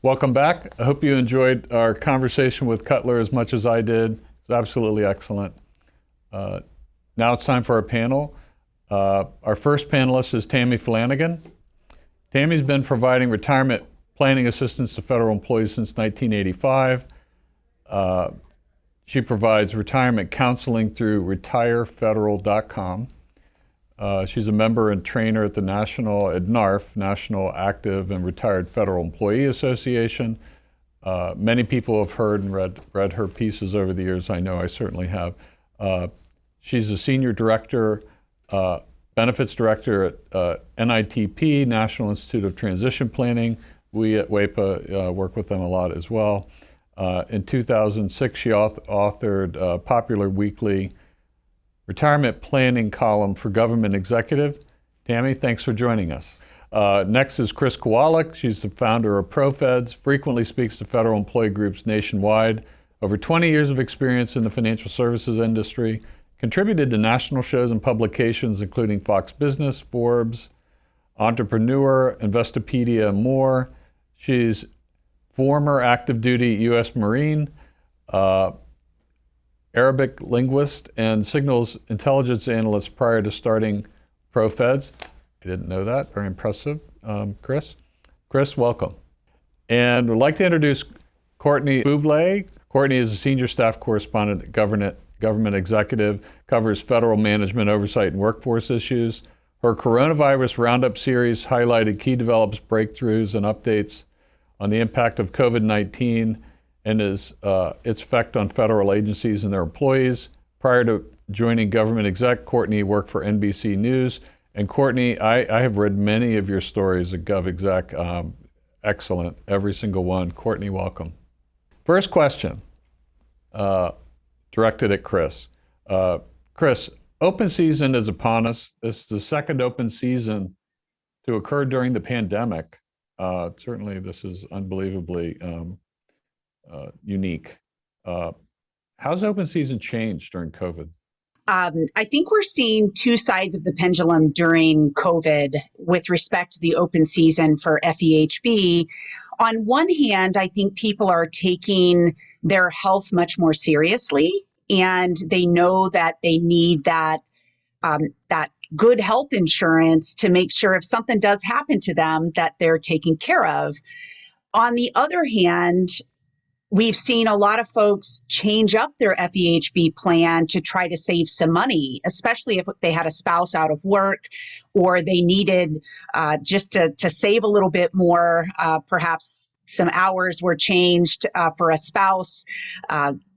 Welcome back. I hope you enjoyed our conversation with Cutler as much as I did. It was absolutely excellent. Now it's time for our panel. Our first panelist is Tammy Flanagan. Tammy's been providing retirement planning assistance to federal employees since 1985. She provides retirement counseling through retirefederal.com. She's a member and trainer at the NARF, National Active and Retired Federal Employee Association. Many people have heard and read her pieces over the years. I know I certainly have. She's a senior director, benefits director at NITP, National Institute of Transition Planning. We at WAEPA work with them a lot as well. In 2006, she authored a popular weekly retirement planning column for Government Executive. Tammy, thanks for joining us. Next is Chris Kowalik. She's the founder of ProFeds, frequently speaks to federal employee groups nationwide, over 20 years of experience in the financial services industry, contributed to national shows and publications including Fox Business, Forbes, Entrepreneur, Investopedia, and more. She's former active duty U.S. Marine, Arabic linguist, and signals intelligence analyst prior to starting ProFeds. I didn't know that. Very impressive. Chris? Chris, welcome. And we'd like to introduce Courtney Bublé. Courtney is a senior staff correspondent at Government Executive, covers federal management oversight and workforce issues. Her coronavirus roundup series highlighted key develops, breakthroughs, and updates on the impact of COVID-19 and its effect on federal agencies and their employees. Prior to joining Government Exec, Courtney worked for NBC News. And Courtney, I have read many of your stories at Gov Exec. Excellent, every single one. Courtney, welcome. First question, directed at Chris. Chris, open season is upon us. This is the second open season to occur during the pandemic. Certainly this is unbelievably unique. How's open season changed during COVID? I think we're seeing two sides of the pendulum during COVID with respect to the open season for FEHB. On one hand, I think people are taking their health much more seriously, and they know that they need that good health insurance to make sure if something does happen to them that they're taken care of. On the other hand, we've seen a lot of folks change up their FEHB plan to try to save some money, especially if they had a spouse out of work or they needed just to save a little bit more. Perhaps some hours were changed for a spouse.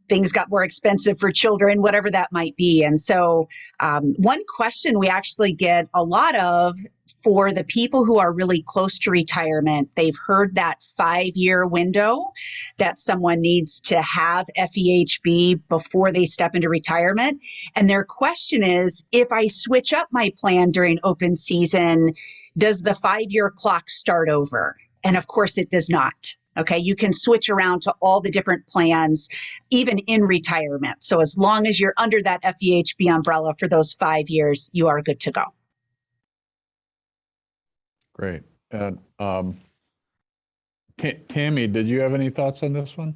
Things got more expensive for children, whatever that might be. And so one question we actually get a lot of for the people who are really close to retirement, they've heard that 5-year window that someone needs to have FEHB before they step into retirement. And their question is, if I switch up my plan during open season, does the 5-year clock start over? And of course it does not. Okay, you can switch around to all the different plans, even in retirement. So as long as you're under that FEHB umbrella for those 5 years, you are good to go. Great. And Tammy, did you have any thoughts on this one?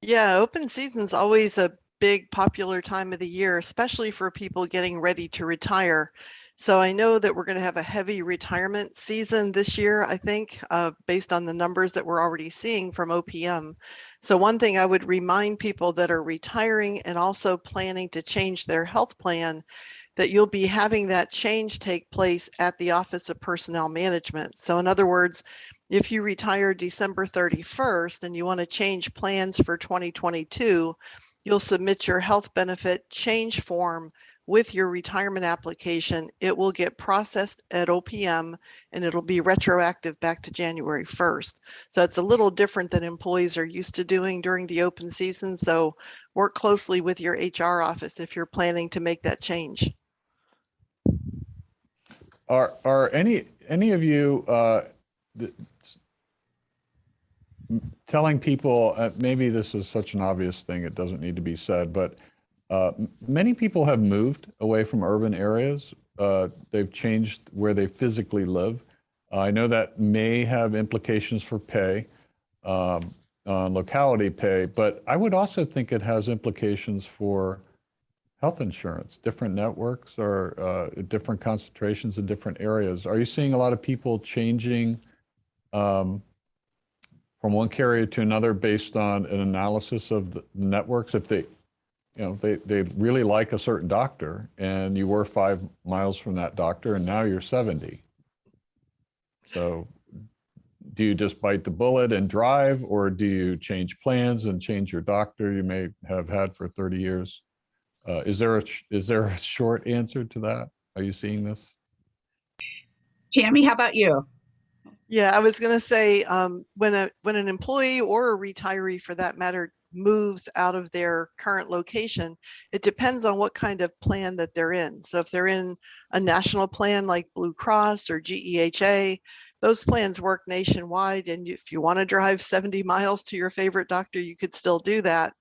Yeah, open season's always a big popular time of the year, especially for people getting ready to retire. So I know that we're going to have a heavy retirement season this year, I think, based on the numbers that we're already seeing from OPM. So one thing I would remind people that are retiring and also planning to change their health plan, that you'll be having that change take place at the Office of Personnel Management. So in other words, if you retire December 31st and you want to change plans for 2022, you'll submit your health benefit change form with your retirement application. It will get processed at OPM and it'll be retroactive back to January 1st. So it's a little different than employees are used to doing during the open season. So work closely with your HR office if you're planning to make that change. Are any of you telling people, maybe this is such an obvious thing, it doesn't need to be said, but many people have moved away from urban areas. They've changed where they physically live. I know that may have implications for pay. on locality pay, but I would also think it has implications for health insurance. Different networks or different concentrations in different areas. Are you seeing a lot of people changing from one carrier to another based on an analysis of the networks? If they, they really like a certain doctor and you were 5 miles from that doctor and now you're 70. So do you just bite the bullet and drive, or do you change plans and change your doctor you may have had for 30 years? Is there a short answer to that? Are you seeing this? Tammy, how about you? Yeah, I was going to say when an employee or a retiree, for that matter, moves out of their current location, it depends on what kind of plan that they're in. So if they're in a national plan like Blue Cross or GEHA, those plans work nationwide. And if you want to drive 70 miles to your favorite doctor, you could still do that.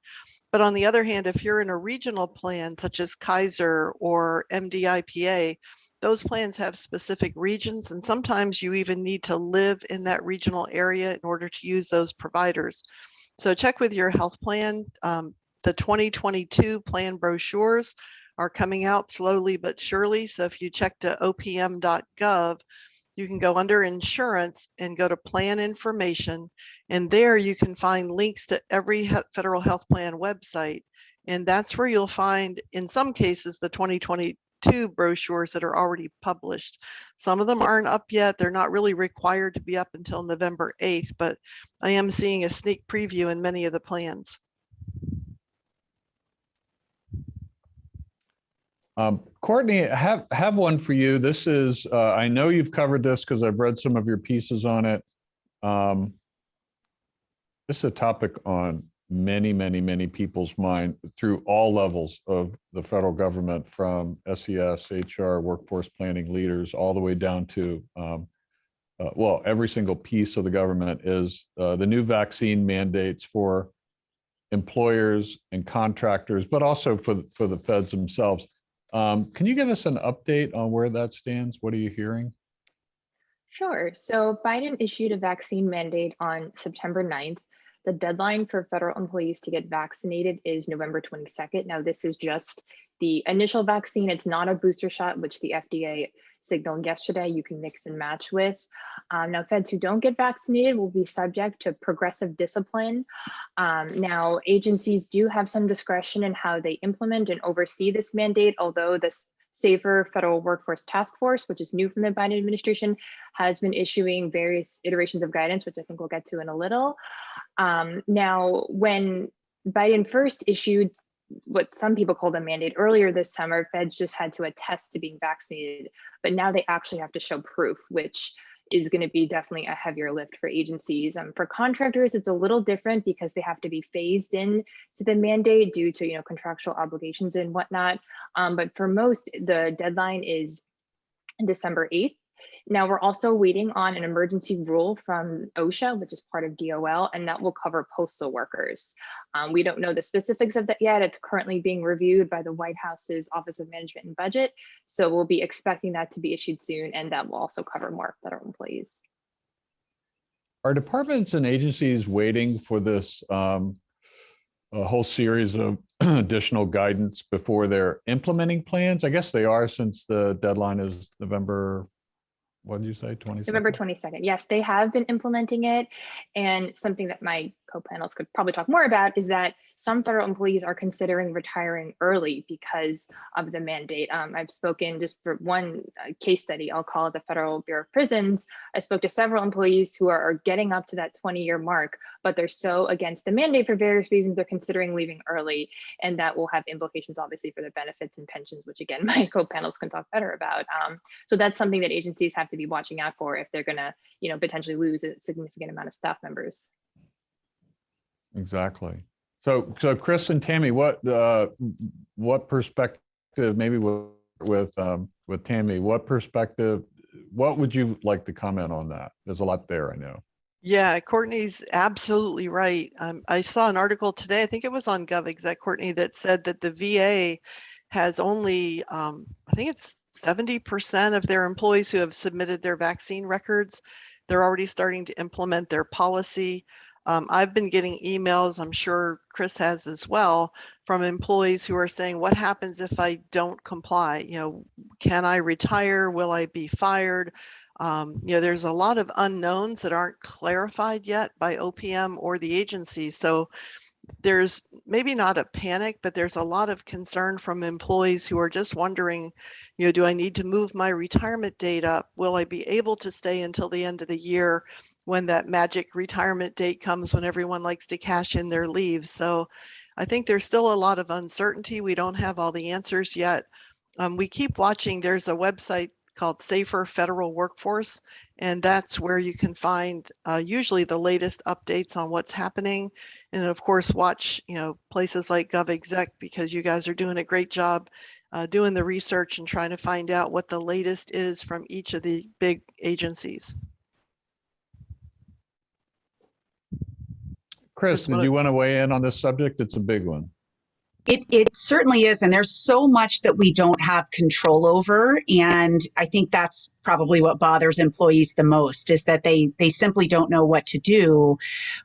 But on the other hand, if you're in a regional plan such as Kaiser or MDIPA, those plans have specific regions, and sometimes you even need to live in that regional area in order to use those providers. So check with your health plan. The 2022 plan brochures are coming out slowly but surely. So if you check to opm.gov, you can go under insurance and go to plan information. And there you can find links to every federal health plan website. And that's where you'll find, in some cases, the 2022 brochures that are already published. Some of them aren't up yet. They're not really required to be up until November 8th, but I am seeing a sneak preview in many of the plans. Courtney, I have one for you. This is, I know you've covered this because I've read some of your pieces on it. This is a topic on many people's mind through all levels of the federal government, from SES, HR, workforce planning leaders, all the way down to, well, every single piece of the government is the new vaccine mandates for employers and contractors, but also for the feds themselves. Can you give us an update on where that stands? What are you hearing? Sure. So Biden issued a vaccine mandate on September 9th. The deadline for federal employees to get vaccinated is November 22nd. Now, this is just the initial vaccine. It's not a booster shot, which the FDA signaled yesterday you can mix and match with. Now, feds who don't get vaccinated will be subject to progressive discipline. Now, agencies do have some discretion in how they implement and oversee this mandate, although this Safer Federal Workforce Task Force, which is new from the Biden administration, has been issuing various iterations of guidance, which I think we'll get to in a little. Now, when Biden first issued what some people called a mandate earlier this summer, feds just had to attest to being vaccinated, but now they actually have to show proof, which is going to be definitely a heavier lift for agencies. For contractors, it's a little different because they have to be phased in to the mandate due to contractual obligations and whatnot. But for most, the deadline is December 8th. Now, we're also waiting on an emergency rule from OSHA, which is part of DOL, and that will cover postal workers. We don't know the specifics of that yet. It's currently being reviewed by the White House's Office of Management and Budget. So we'll be expecting that to be issued soon, and that will also cover more federal employees. Are departments and agencies waiting for this a whole series of additional guidance before they're implementing plans? I guess they are, since the deadline is November, what did you say, 22nd? November 22nd. Yes, they have been implementing it. And something that my co-panelists could probably talk more about is that some federal employees are considering retiring early because of the mandate. I've spoken, just for one case study, I'll call it the Federal Bureau of Prisons. I spoke to several employees who are getting up to that 20-year mark, but they're so against the mandate for various reasons, they're considering leaving early. And that will have implications, obviously, for their benefits and pensions, which again, my co-panelists can talk better about. So that's something that agencies have to be watching out for if they're gonna, potentially lose a significant amount of staff members. Exactly. So Chris and Tammy, what perspective, maybe with Tammy, what would you like to comment on that? There's a lot there, I know. Yeah, Courtney's absolutely right. I saw an article today, I think it was on GovExec, Courtney, that said that the VA has only, I think it's 70% of their employees who have submitted their vaccine records. They're already starting to implement their policy. I've been getting emails, I'm sure Chris has as well, from employees who are saying, what happens if I don't comply? You know, can I retire? Will I be fired? You know, there's a lot of unknowns that aren't clarified yet by OPM or the agency. So there's maybe not a panic, but there's a lot of concern from employees who are just wondering, you know, do I need to move my retirement date up? Will I be able to stay until the end of the year when that magic retirement date comes, when everyone likes to cash in their leave? So I think there's still a lot of uncertainty. We don't have all the answers yet. We keep watching. There's a website called Safer Federal Workforce, and that's where you can find usually the latest updates on what's happening. And of course, watch, you know, places like GovExec, because you guys are doing a great job doing the research and trying to find out what the latest is from each of the big agencies. Chris, did you want to weigh in on this subject? It's a big one. It certainly is. And there's so much that we don't have control over. And I think that's probably what bothers employees the most, is that they simply don't know what to do.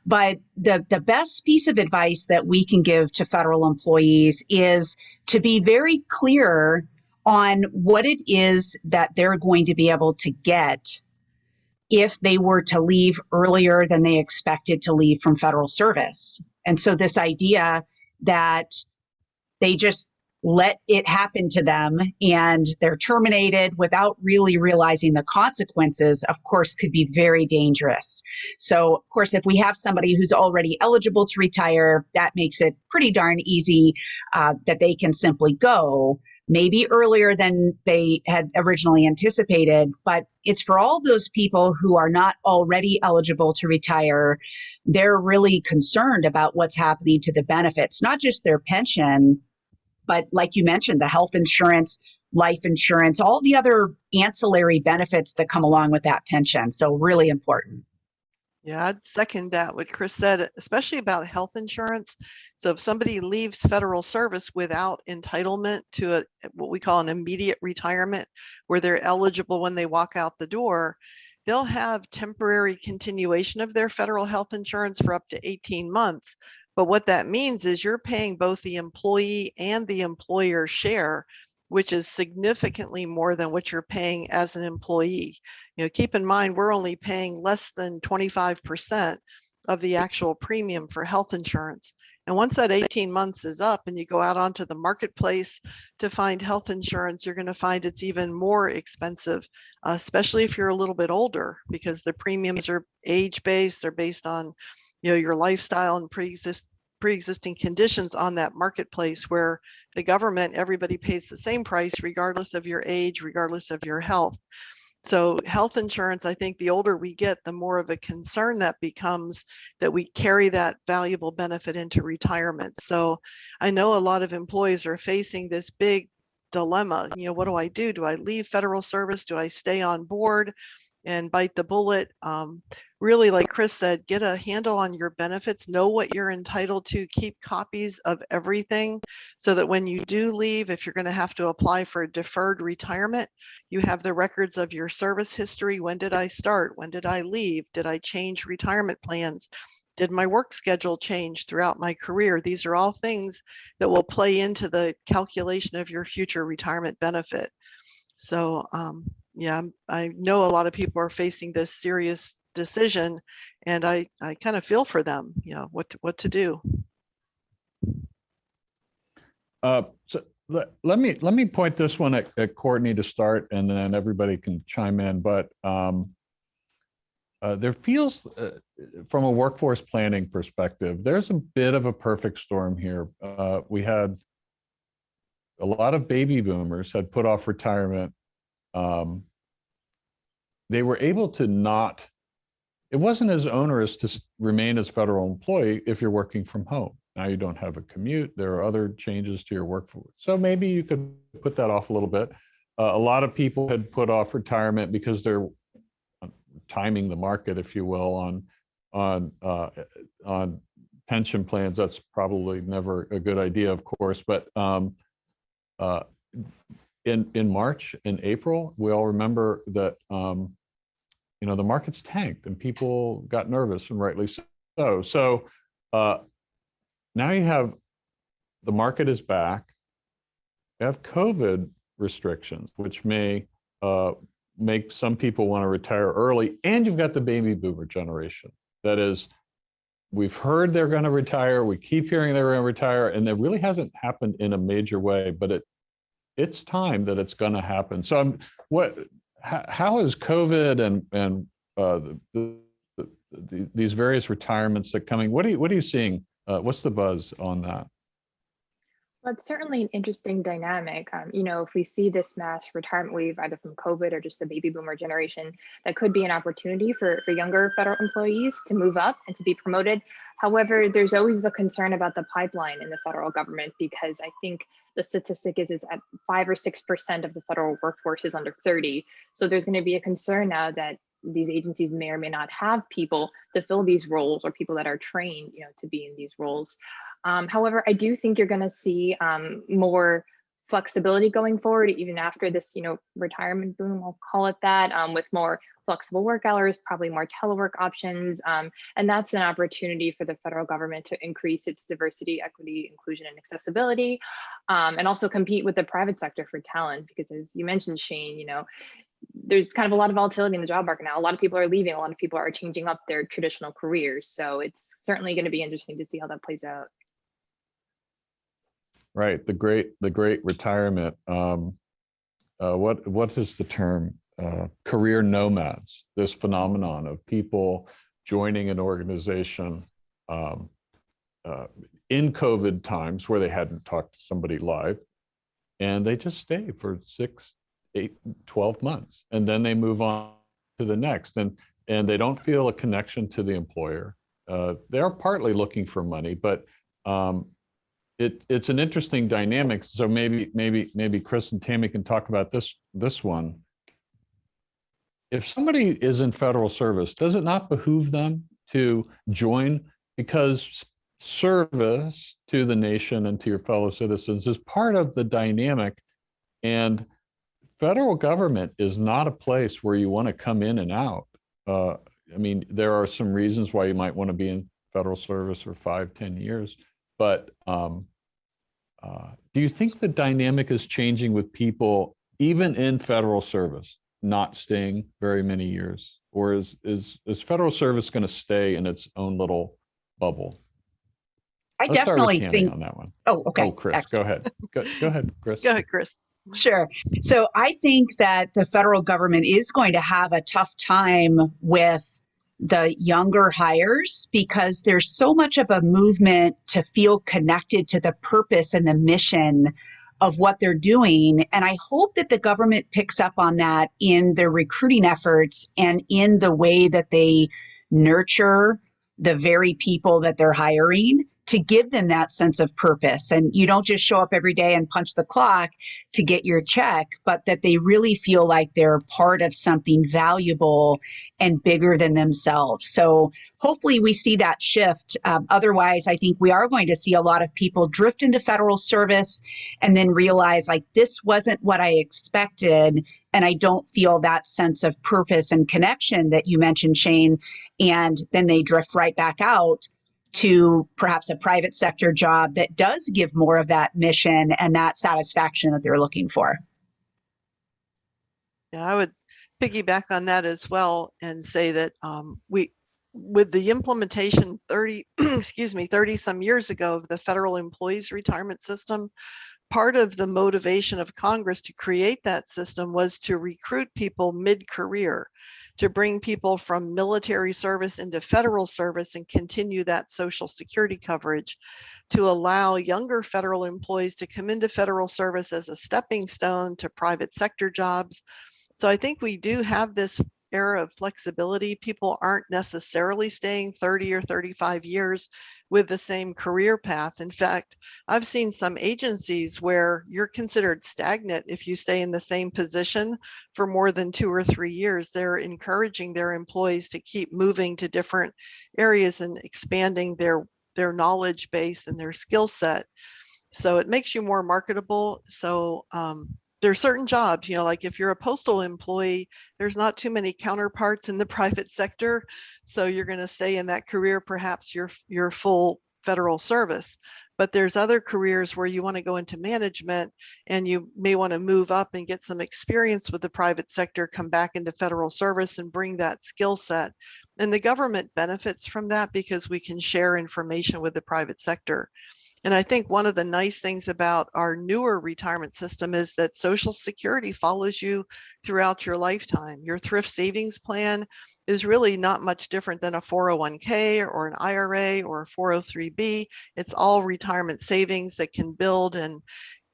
But the best piece of advice that we can give to federal employees is to be very clear on what it is that they're going to be able to get if they were to leave earlier than they expected to leave from federal service. And so this idea that they just let it happen to them and they're terminated without really realizing the consequences, of course, could be very dangerous. So, of course, if we have somebody who's already eligible to retire, that makes it pretty darn easy that they can simply go, maybe earlier than they had originally anticipated. But it's for all those people who are not already eligible to retire. They're really concerned about what's happening to the benefits, not just their pension, but like you mentioned, the health insurance, life insurance, all the other ancillary benefits that come along with that pension. So really important. Yeah, I'd second that, what Chris said, especially about health insurance. So if somebody leaves federal service without entitlement to what we call an immediate retirement, where they're eligible when they walk out the door, they'll have temporary continuation of their federal health insurance for up to 18 months. But what that means is you're paying both the employee and the employer share, which is significantly more than what you're paying as an employee. You know, keep in mind, we're only paying less than 25% of the actual premium for health insurance. And once that 18 months is up and you go out onto the marketplace to find health insurance, you're going to find it's even more expensive, especially if you're a little bit older, because the premiums are age-based. They're based on, you know, your lifestyle and pre-existing conditions on that marketplace, where the government, everybody pays the same price regardless of your age, regardless of your health. So health insurance, I think the older we get, the more of a concern that becomes, that we carry that valuable benefit into retirement. So I know a lot of employees are facing this big dilemma. You know, what do I do? Do I leave federal service? Do I stay on board and bite the bullet? Really, like Chris said, get a handle on your benefits, know what you're entitled to, keep copies of everything, so that when you do leave, if you're going to have to apply for a deferred retirement, you have the records of your service history. When did I start? When did I leave? Did I change retirement plans? Did my work schedule change throughout my career? These are all things that will play into the calculation of your future retirement benefit. So yeah, I know a lot of people are facing this serious decision, and I kind of feel for them, you know, what to do. So let me point this one at Courtney to start, and then everybody can chime in. But there feels, from a workforce planning perspective, there's a bit of a perfect storm here. We had a lot of baby boomers had put off retirement. They were able to not, it wasn't as onerous to remain as federal employee if you're working from home. Now you don't have a commute. There are other changes to your workforce. So maybe you could put that off a little bit. A lot of people had put off retirement because they're timing the market, if you will, on pension plans. That's probably never a good idea, of course, but in March and April, we all remember that you know, the markets tanked and people got nervous, and rightly So now you have the market is back. You have COVID restrictions, which may make some people want to retire early, and you've got the baby boomer generation. That is, we've heard they're going to retire. We keep hearing they're going to retire, and it really hasn't happened in a major way. But it's time that it's going to happen. So, how is COVID and these various retirements that are coming? What are you seeing? What's the buzz on that? Well, it's certainly an interesting dynamic. If we see this mass retirement wave, either from COVID or just the baby boomer generation, that could be an opportunity for younger federal employees to move up and to be promoted. However, there's always the concern about the pipeline in the federal government, because I think the statistic is at 5 or 6% of the federal workforce is under 30. So there's going to be a concern now that these agencies may or may not have people to fill these roles, or people that are trained, to be in these roles. However, I do think you're going to see more flexibility going forward, even after this, retirement boom, I'll call it that, with more flexible work hours, probably more telework options. And that's an opportunity for the federal government to increase its diversity, equity, inclusion, and accessibility, and also compete with the private sector for talent. Because as you mentioned, Shane, there's kind of a lot of volatility in the job market now. A lot of people are leaving. A lot of people are changing up their traditional careers. So it's certainly going to be interesting to see how that plays out. Right, the great retirement. What is the term? Career nomads. This phenomenon of people joining an organization in COVID times where they hadn't talked to somebody live, and they just stay for 6, 8, 12 months, and then they move on to the next, and they don't feel a connection to the employer. They are partly looking for money, but it's an interesting dynamic. So maybe Chris and Tammy can talk about this one. If somebody is in federal service, does it not behoove them to join? Because service to the nation and to your fellow citizens is part of the dynamic, and federal government is not a place where you want to come in and out. I mean, there are some reasons why you might want to be in federal service for 5, 10 years. But do you think the dynamic is changing with people, even in federal service, not staying very many years? Or is federal service going to stay in its own little bubble? I Let's definitely start with Tammy think. on that one. Oh, okay. Oh, Chris, Excellent. go ahead. Go ahead, Chris. Go ahead, Chris. Sure. So I think that the federal government is going to have a tough time with the younger hires, because there's so much of a movement to feel connected to the purpose and the mission of what they're doing. And I hope that the government picks up on that in their recruiting efforts and in the way that they nurture the very people that they're hiring, to give them that sense of purpose. And you don't just show up every day and punch the clock to get your check, but that they really feel like they're part of something valuable and bigger than themselves. So hopefully we see that shift. Otherwise, I think we are going to see a lot of people drift into federal service and then realize, like, this wasn't what I expected, and I don't feel that sense of purpose and connection that you mentioned, Shane. And then they drift right back out to perhaps a private sector job that does give more of that mission and that satisfaction that they're looking for. Yeah, I would piggyback on that as well and say that with the implementation 30 some years ago of the federal employees retirement system, part of the motivation of Congress to create that system was to recruit people mid-career, to bring people from military service into federal service and continue that Social Security coverage, to allow younger federal employees to come into federal service as a stepping stone to private sector jobs. So I think we do have this era of flexibility. People aren't necessarily staying 30 or 35 years with the same career path. In fact, I've seen some agencies where you're considered stagnant if you stay in the same position for more than 2 or 3 years. They're encouraging their employees to keep moving to different areas and expanding their knowledge base and their skill set. So it makes you more marketable. So there are certain jobs, like if you're a postal employee, there's not too many counterparts in the private sector. So you're going to stay in that career, perhaps your full federal service. But there's other careers where you want to go into management and you may want to move up and get some experience with the private sector, come back into federal service and bring that skill set. And the government benefits from that because we can share information with the private sector. And I think one of the nice things about our newer retirement system is that Social Security follows you throughout your lifetime. Your thrift savings plan is really not much different than a 401k or an IRA or a 403b. It's all retirement savings that can build and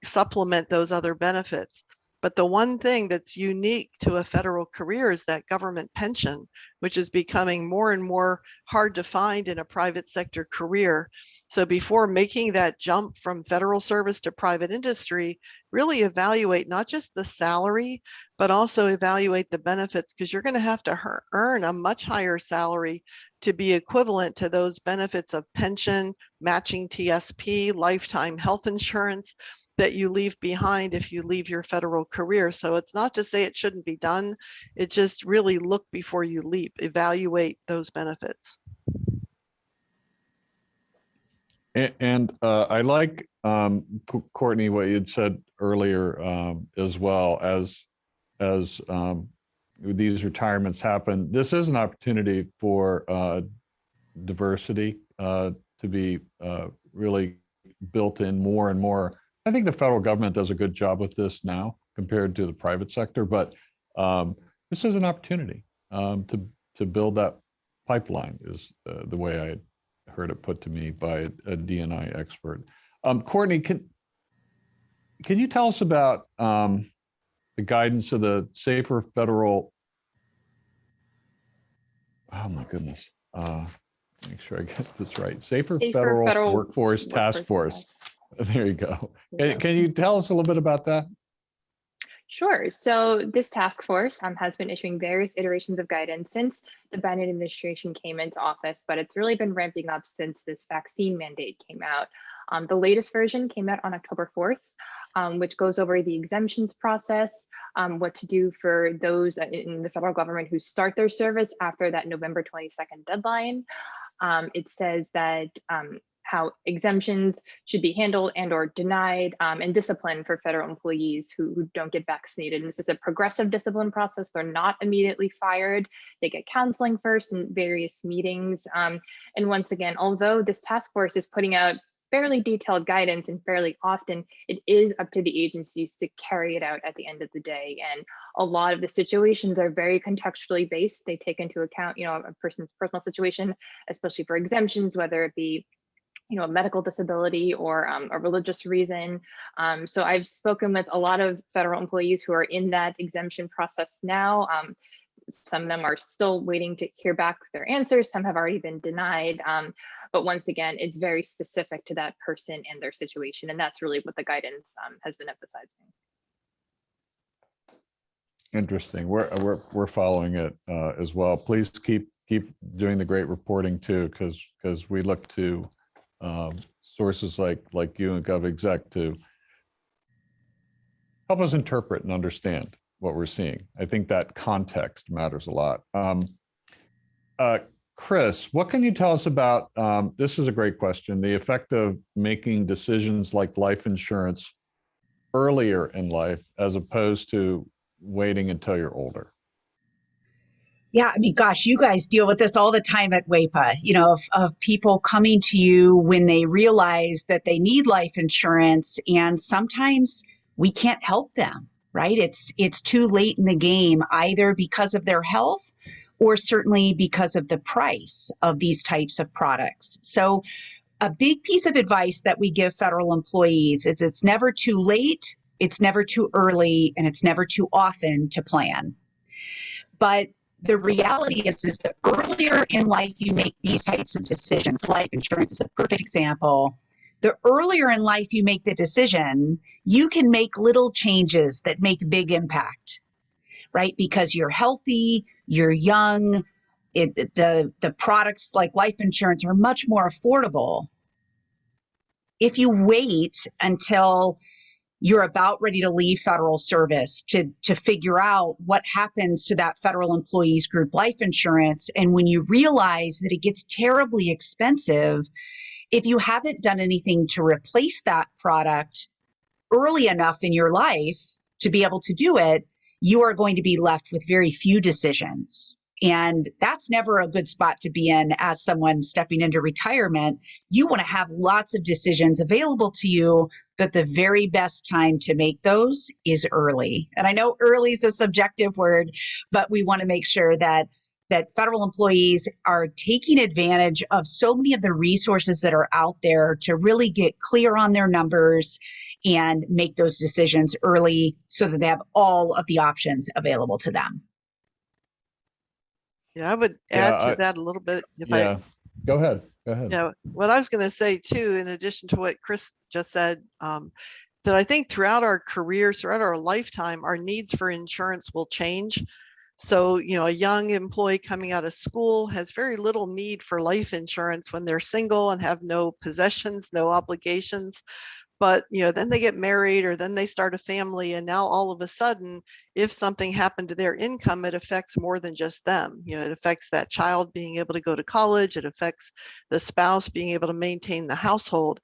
supplement those other benefits. But the one thing that's unique to a federal career is that government pension, which is becoming more and more hard to find in a private sector career. So before making that jump from federal service to private industry, really evaluate not just the salary, but also evaluate the benefits, because you're going to have to earn a much higher salary to be equivalent to those benefits of pension, matching TSP, lifetime health insurance that you leave behind if you leave your federal career. So it's not to say it shouldn't be done. It just really look before you leap, evaluate those benefits. And I like, Courtney, what you'd said earlier, as well as these retirements happen. This is an opportunity for diversity to be really built in more and more. I think the federal government does a good job with this now compared to the private sector, but this is an opportunity to build that pipeline, is the way I heard it put to me by a D&I expert. Courtney, can you tell us about the guidance of the Safer Federal, oh my goodness, make sure I get this right, Safer Federal Workforce Task Force. There you go. Can you tell us a little bit about that? Sure. So this task force has been issuing various iterations of guidance since the Biden administration came into office, but it's really been ramping up since this vaccine mandate came out. The latest version came out on October 4th, which goes over the exemptions process, what to do for those in the federal government who start their service after that November 22nd deadline. It says that how exemptions should be handled and or denied, and discipline for federal employees who don't get vaccinated. And this is a progressive discipline process. They're not immediately fired. They get counseling first in various meetings. And once again, although this task force is putting out fairly detailed guidance and fairly often, it is up to the agencies to carry it out at the end of the day. And a lot of the situations are very contextually based. They take into account, a person's personal situation, especially for exemptions, whether it be a medical disability or a religious reason. So I've spoken with a lot of federal employees who are in that exemption process now. Some of them are still waiting to hear back their answers. Some have already been denied. But once again, it's very specific to that person and their situation. And that's really what the guidance has been emphasizing. Interesting. We're following it as well. Please keep doing the great reporting too, because we look to sources like you and GovExec to help us interpret and understand what we're seeing. I think that context matters a lot. Chris, what can you tell us about, this is a great question, the effect of making decisions like life insurance earlier in life as opposed to waiting until you're older? Yeah, I mean, gosh, you guys deal with this all the time at WAEPA, of people coming to you when they realize that they need life insurance, and sometimes we can't help them, right? It's too late in the game, either because of their health or certainly because of the price of these types of products. So a big piece of advice that we give federal employees is it's never too late, it's never too early, and it's never too often to plan. But the reality is the earlier in life you make these types of decisions, life insurance is a perfect example, the earlier in life you make the decision, you can make little changes that make big impact, right? Because you're healthy, you're young, the products like life insurance are much more affordable. If you wait until you're about ready to leave federal service to figure out what happens to that federal employees group life insurance. And when you realize that it gets terribly expensive, if you haven't done anything to replace that product early enough in your life to be able to do it, you are going to be left with very few decisions. And that's never a good spot to be in as someone stepping into retirement. You want to have lots of decisions available to you, but the very best time to make those is early. And I know early is a subjective word, but we want to make sure that federal employees are taking advantage of so many of the resources that are out there to really get clear on their numbers and make those decisions early so that they have all of the options available to them. Yeah, I would add to that a little bit. Go ahead. Go ahead. Yeah, what I was going to say too, in addition to what Chris just said, that I think throughout our careers, throughout our lifetime, our needs for insurance will change. So, a young employee coming out of school has very little need for life insurance when they're single and have no possessions, no obligations. But, then they get married or then they start a family. And now all of a sudden, if something happened to their income, it affects more than just them. It affects that child being able to go to college. It affects the spouse being able to maintain the household.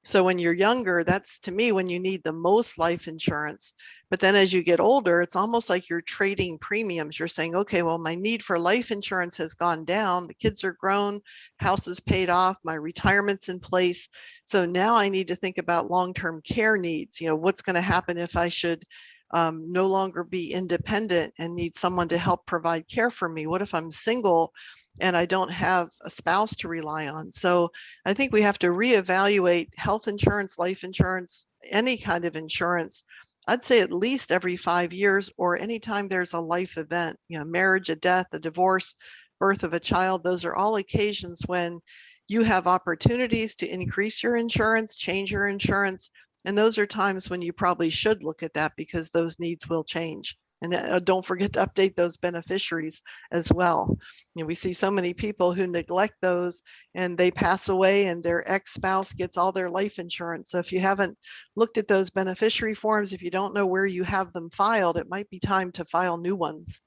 So when you're younger, that's to me when you need the most life insurance. But then as you get older, it's almost like you're trading premiums. You're saying, okay, well, my need for life insurance has gone down. The kids are grown, house is paid off, my retirement's in place. So now I need to think about long-term care needs. What's going to happen if I should no longer be independent and need someone to help provide care for me? What if I'm single and I don't have a spouse to rely on? So I think we have to reevaluate health insurance, life insurance, any kind of insurance. I'd say at least every 5 years or anytime there's a life event, marriage, a death, a divorce, birth of a child. Those are all occasions when you have opportunities to increase your insurance, change your insurance. And those are times when you probably should look at that because those needs will change. And don't forget to update those beneficiaries as well. We see so many people who neglect those and they pass away and their ex-spouse gets all their life insurance. So if you haven't looked at those beneficiary forms, if you don't know where you have them filed, it might be time to file new ones.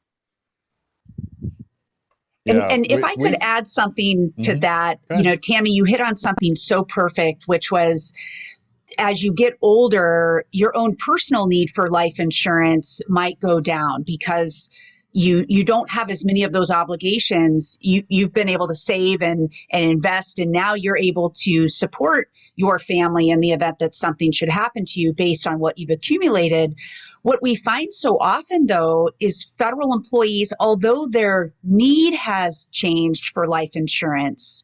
And if I could add something to that, Tammy, you hit on something so perfect, which was, as you get older, your own personal need for life insurance might go down because you don't have as many of those obligations. You've been able to save and invest, and now you're able to support your family in the event that something should happen to you based on what you've accumulated. What we find so often, though, is federal employees, although their need has changed for life insurance,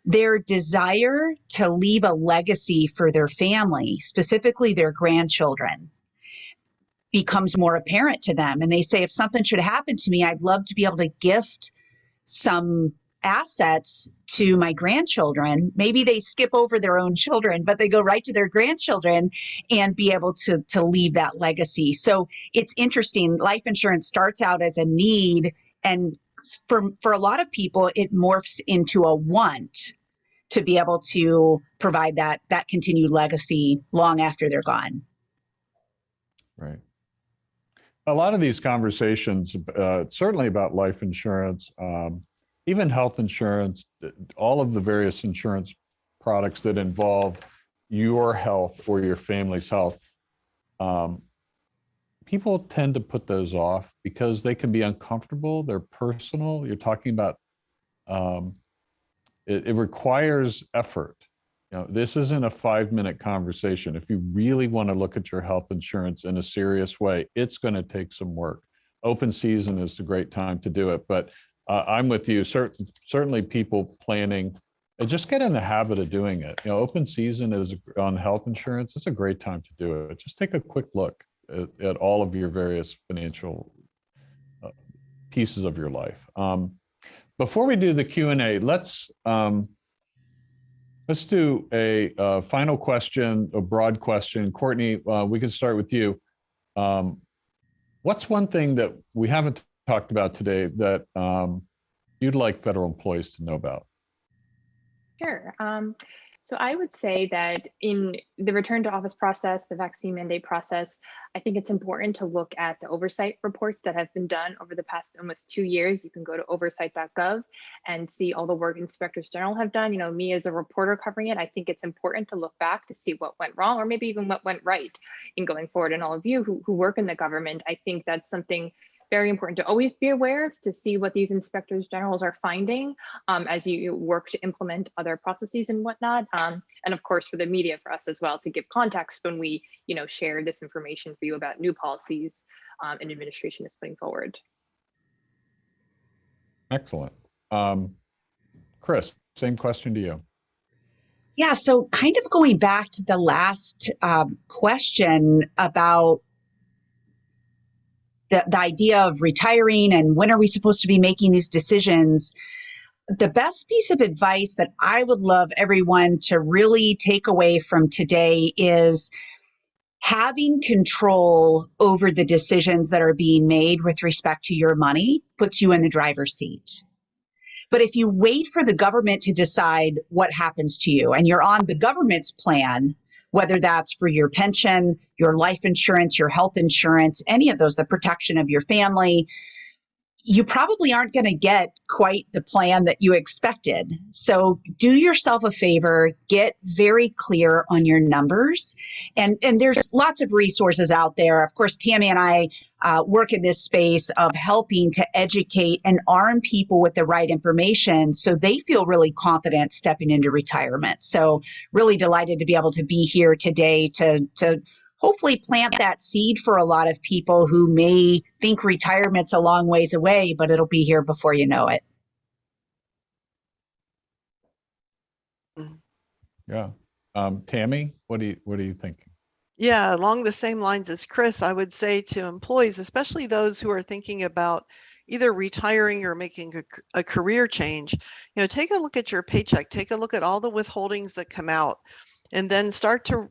their desire to leave a legacy for their family, specifically their grandchildren, becomes more apparent to them. And they say, if something should happen to me, I'd love to be able to gift some assets to my grandchildren. Maybe they skip over their own children, but they go right to their grandchildren and be able to leave that legacy. So it's interesting. Life insurance starts out as a need, and for a lot of people, it morphs into a want to be able to provide that continued legacy long after they're gone. Right. A lot of these conversations, certainly about life insurance, even health insurance, all of the various insurance products that involve your health or your family's health, people tend to put those off because they can be uncomfortable. They're personal. You're talking about, it requires effort. This isn't a 5-minute conversation. If you really want to look at your health insurance in a serious way, it's going to take some work. Open season is a great time to do it, but I'm with you. Certainly people planning, just get in the habit of doing it. Open season is on health insurance. It's a great time to do it. Just take a quick look at all of your various financial pieces of your life. Before we do the Q&A, let's do a final question, a broad question. Courtney, we can start with you. What's one thing that we haven't talked about today that you'd like federal employees to know about? Sure. So I would say that in the return to office process, the vaccine mandate process, I think it's important to look at the oversight reports that have been done over the past almost 2 years. You can go to oversight.gov and see all the work inspectors general have done. You know, me as a reporter covering it, I think it's important to look back to see what went wrong or maybe even what went right in going forward. And all of you who work in the government, I think that's something very important to always be aware of, to see what these inspectors generals are finding as you work to implement other processes and whatnot. And of course, for the media, for us as well, to give context when we, share this information for you about new policies and administration is putting forward. Excellent. Chris, same question to you. Yeah, so kind of going back to the last question about the idea of retiring and when are we supposed to be making these decisions, the best piece of advice that I would love everyone to really take away from today is having control over the decisions that are being made with respect to your money puts you in the driver's seat. But if you wait for the government to decide what happens to you and you're on the government's plan, whether that's for your pension, your life insurance, your health insurance, any of those, the protection of your family, you probably aren't going to get quite the plan that you expected. So do yourself a favor, get very clear on your numbers. And there's lots of resources out there. Of course, Tammy and I work in this space of helping to educate and arm people with the right information so they feel really confident stepping into retirement. So really delighted to be able to be here today to hopefully plant that seed for a lot of people who may think retirement's a long ways away, but it'll be here before you know it. Yeah. Tammy, what are you thinking? Yeah, along the same lines as Chris, I would say to employees, especially those who are thinking about either retiring or making a career change, take a look at your paycheck, take a look at all the withholdings that come out, and then start to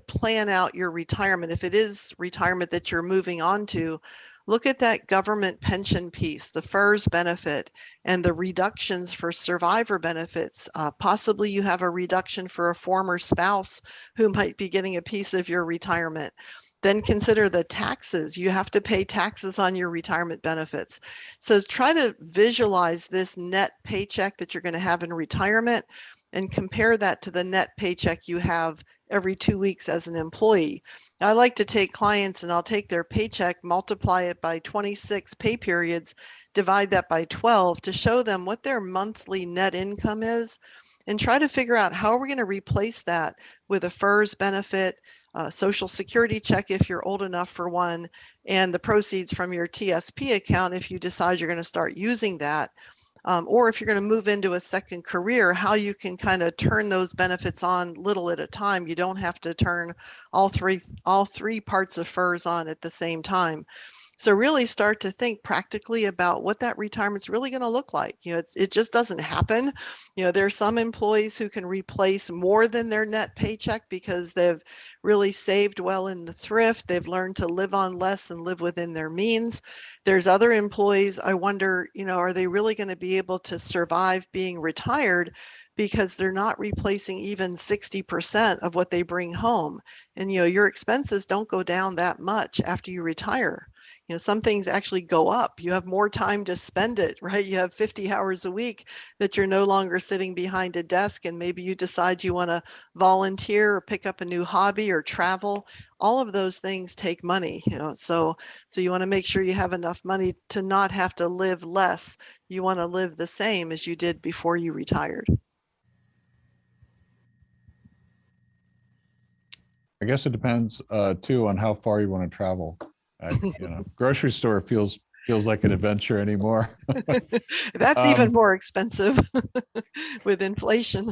plan out your retirement. If it is retirement that you're moving on to, look at that government pension piece, the FERS benefit, and the reductions for survivor benefits. Possibly you have a reduction for a former spouse who might be getting a piece of your retirement. Then consider the taxes. You have to pay taxes on your retirement benefits. So try to visualize this net paycheck that you're going to have in retirement and compare that to the net paycheck you have every 2 weeks as an employee. I like to take clients and I'll take their paycheck, multiply it by 26 pay periods, divide that by 12 to show them what their monthly net income is, and try to figure out how are we going to replace that with a FERS benefit, Social Security check if you're old enough for one, and the proceeds from your TSP account if you decide you're going to start using that. Or if you're going to move into a second career, how you can kind of turn those benefits on little at a time. You don't have to turn all three parts of FERS on at the same time. So really start to think practically about what that retirement's really going to look like. It just doesn't happen. There are some employees who can replace more than their net paycheck because they've really saved well in the thrift. They've learned to live on less and live within their means. There's other employees, I wonder, are they really going to be able to survive being retired because they're not replacing even 60% of what they bring home? And, your expenses don't go down that much after you retire. Some things actually go up. You have more time to spend it, right? You have 50 hours a week that you're no longer sitting behind a desk, and maybe you decide you want to volunteer or pick up a new hobby or travel. All of those things take money, so you want to make sure you have enough money to not have to live less. You want to live the same as you did before you retired. I guess it depends too on how far you want to travel. Grocery store feels like an adventure anymore. That's even more expensive with inflation.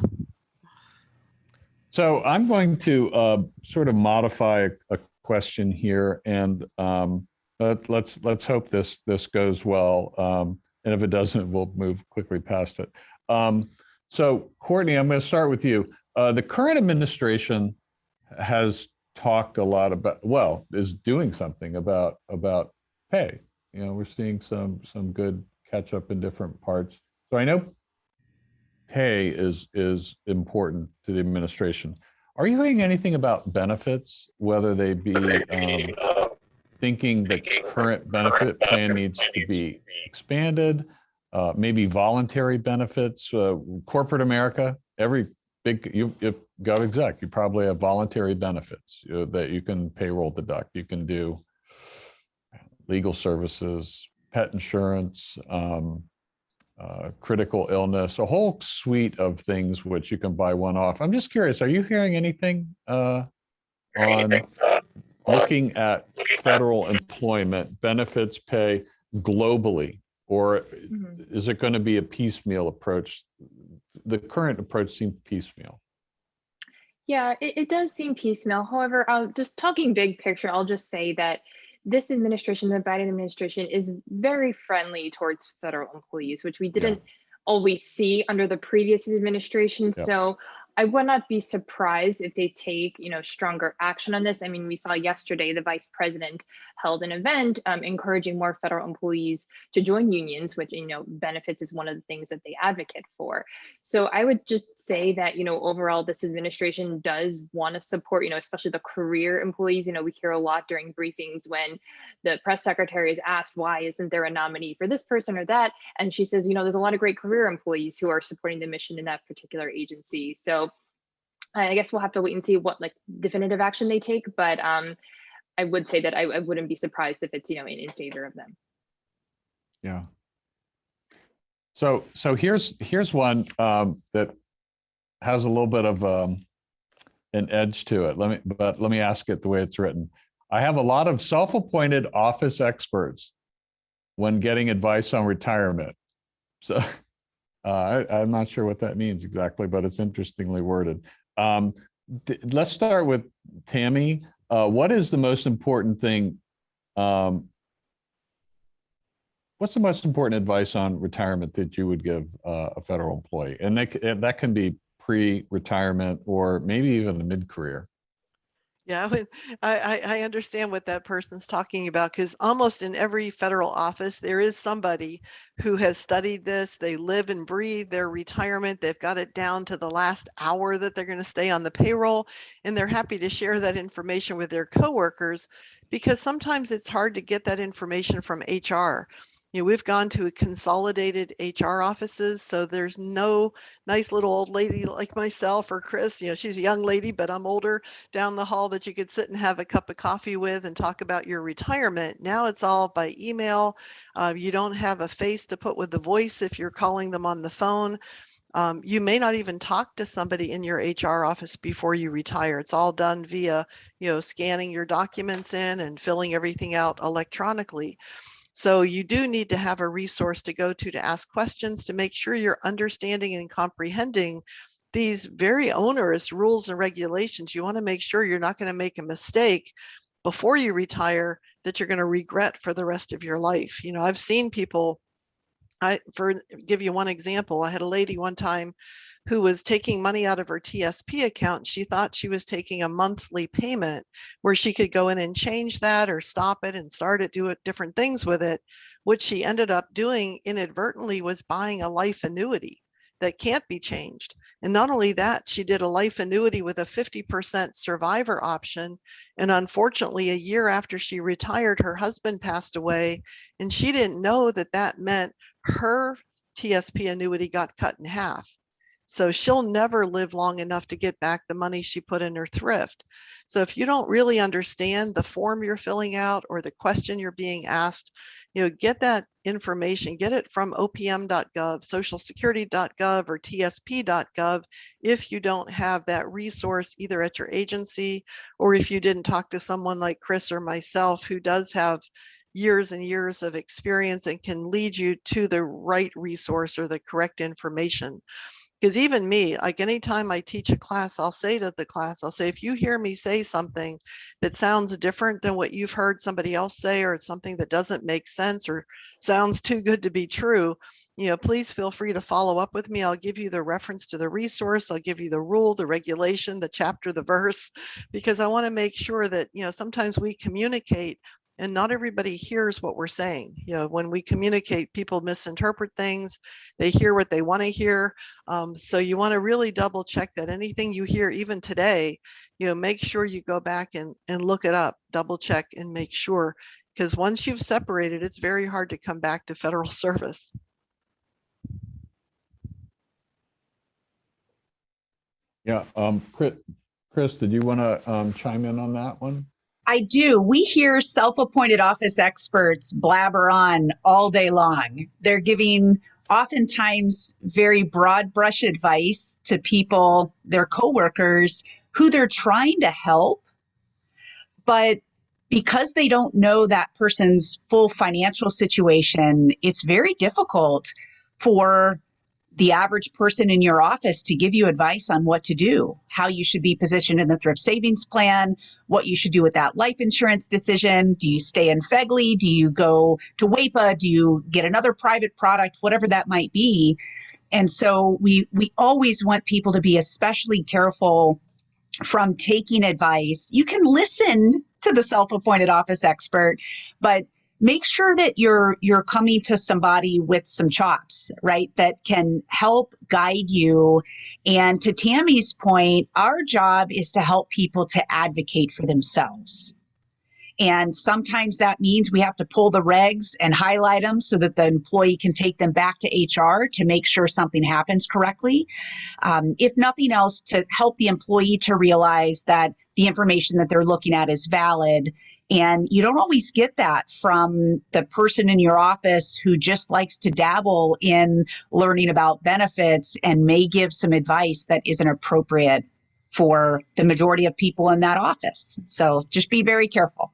So I'm going to sort of modify a question here, and let's hope this goes well. And if it doesn't, we'll move quickly past it. So Courtney, I'm going to start with you. The current administration has talked a lot about, is doing something about pay. We're seeing some good catch up in different parts. So I know pay is important to the administration. Are you hearing anything about benefits, whether they be thinking the current benefit plan needs to be expanded, maybe voluntary benefits, corporate America, every big, you've got exec, you probably have voluntary benefits that you can payroll deduct. You can do legal services, pet insurance, critical illness, a whole suite of things which you can buy one off. I'm just curious, are you hearing anything on looking at federal employment benefits pay globally, or is it going to be a piecemeal approach? The current approach seems piecemeal. Yeah, it does seem piecemeal. However, just talking big picture, I'll just say that this administration, the Biden administration, is very friendly towards federal employees, which we didn't always see under the previous administration. Yep. So I would not be surprised if they take, stronger action on this. I mean, we saw yesterday the vice president held an event encouraging more federal employees to join unions, which, benefits is one of the things that they advocate for. So I would just say that, overall, this administration does want to support, especially the career employees. We hear a lot during briefings when the press secretary is asked, why isn't there a nominee for this person or that? And she says, there's a lot of great career employees who are supporting the mission in that particular agency. So I guess we'll have to wait and see what definitive action they take, but I would say that I wouldn't be surprised if it's in favor of them. Yeah. So here's one that has a little bit of an edge to it. Let me ask it the way it's written. I have a lot of self-appointed office experts when getting advice on retirement. So I'm not sure what that means exactly, but it's interestingly worded. Let's start with Tammy. What is the most important thing? What's the most important advice on retirement that you would give a federal employee? And that can be pre-retirement or maybe even a mid-career. Yeah, I understand what that person's talking about, because almost in every federal office, there is somebody who has studied this. They live and breathe their retirement. They've got it down to the last hour that they're going to stay on the payroll, and they're happy to share that information with their coworkers, because sometimes it's hard to get that information from HR. We've gone to consolidated HR offices, so there's no nice little old lady like myself or Chris, she's a young lady, but I'm older, down the hall that you could sit and have a cup of coffee with and talk about your retirement. Now it's all by email. You don't have a face to put with the voice if you're calling them on the phone. You may not even talk to somebody in your HR office before you retire. It's all done via, scanning your documents in and filling everything out electronically. So you do need to have a resource to go to ask questions, to make sure you're understanding and comprehending these very onerous rules and regulations. You want to make sure you're not going to make a mistake before you retire that you're going to regret for the rest of your life. I've seen people, give you one example. I had a lady one time who was taking money out of her TSP account. She thought she was taking a monthly payment where she could go in and change that or stop it and start it, do it, different things with it. What she ended up doing inadvertently was buying a life annuity that can't be changed. And not only that, she did a life annuity with a 50% survivor option. And unfortunately, a year after she retired, her husband passed away, and she didn't know that that meant her TSP annuity got cut in half. So she'll never live long enough to get back the money she put in her thrift. So if you don't really understand the form you're filling out or the question you're being asked, get that information, get it from opm.gov, socialsecurity.gov, or tsp.gov if you don't have that resource either at your agency, or if you didn't talk to someone like Chris or myself who does have years and years of experience and can lead you to the right resource or the correct information. Because even me, like anytime I teach a class, I'll say to the class, if you hear me say something that sounds different than what you've heard somebody else say, or it's something that doesn't make sense or sounds too good to be true, please feel free to follow up with me. I'll give you the reference to the resource. I'll give you the rule, the regulation, the chapter, the verse, because I want to make sure that, sometimes we communicate and not everybody hears what we're saying. You know, when we communicate, people misinterpret things. They hear what they want to hear. So you want to really double check that anything you hear, even today, you know, make sure you go back and look it up, double check and make sure, because once you've separated, it's very hard to come back to federal service. Yeah, Chris, did you want to chime in on that one? I do. We hear self-appointed office experts blabber on all day long. They're giving oftentimes very broad brush advice to people, their coworkers, who they're trying to help. But because they don't know that person's full financial situation, it's very difficult for the average person in your office to give you advice on what to do, how you should be positioned in the thrift savings plan, what you should do with that life insurance decision. Do you stay in FEGLI? Do you go to WAEPA? Do you get another private product, whatever that might be? And so we always want people to be especially careful from taking advice. You can listen to the self-appointed office expert, but make sure that you're coming to somebody with some chops, right? That can help guide you. And to Tammy's point, our job is to help people to advocate for themselves. And sometimes that means we have to pull the regs and highlight them so that the employee can take them back to HR to make sure something happens correctly. If nothing else, to help the employee to realize that the information that they're looking at is valid. And you don't always get that from the person in your office who just likes to dabble in learning about benefits and may give some advice that isn't appropriate for the majority of people in that office. So just be very careful.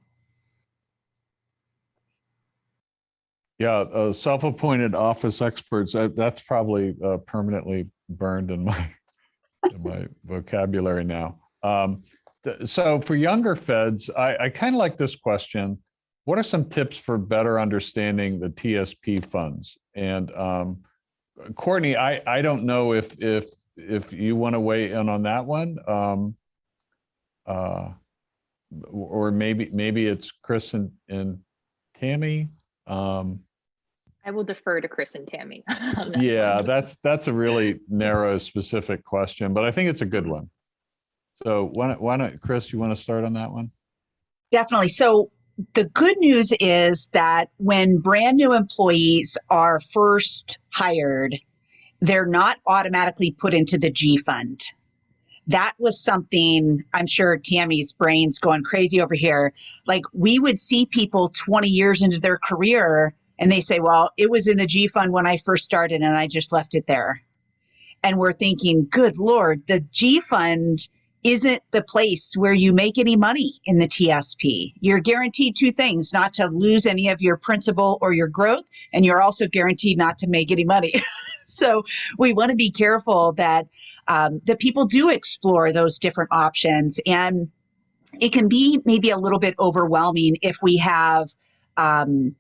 Yeah, self-appointed office experts, that's probably permanently burned in my vocabulary now. So for younger feds, I kind of like this question. What are some tips for better understanding the TSP funds? And Courtney, I don't know if you want to weigh in on that one, or maybe it's Chris and Tammy. I will defer to Chris and Tammy. Yeah, that's a really narrow, specific question, but I think it's a good one. So why not, Chris, you want to start on that one? Definitely. So the good news is that when brand new employees are first hired, they're not automatically put into the G fund. That was something, I'm sure Tammy's brain's going crazy over here. Like, we would see people 20 years into their career and they say, well, it was in the G fund when I first started and I just left it there. And we're thinking, good Lord, the G fund isn't the place where you make any money in the TSP. You're guaranteed two things: not to lose any of your principal or your growth, and you're also guaranteed not to make any money. So we want to be careful that that people do explore those different options. And it can be maybe a little bit overwhelming if we have 5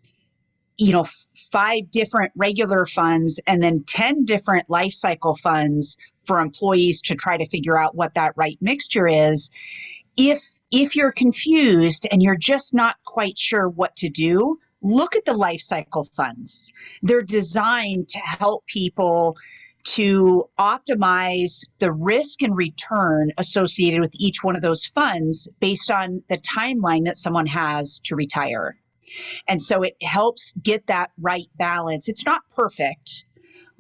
different regular funds and then 10 different life cycle funds for employees to try to figure out what that right mixture is. If you're confused and you're just not quite sure what to do, look at the life cycle funds. They're designed to help people to optimize the risk and return associated with each one of those funds based on the timeline that someone has to retire. And so it helps get that right balance. It's not perfect,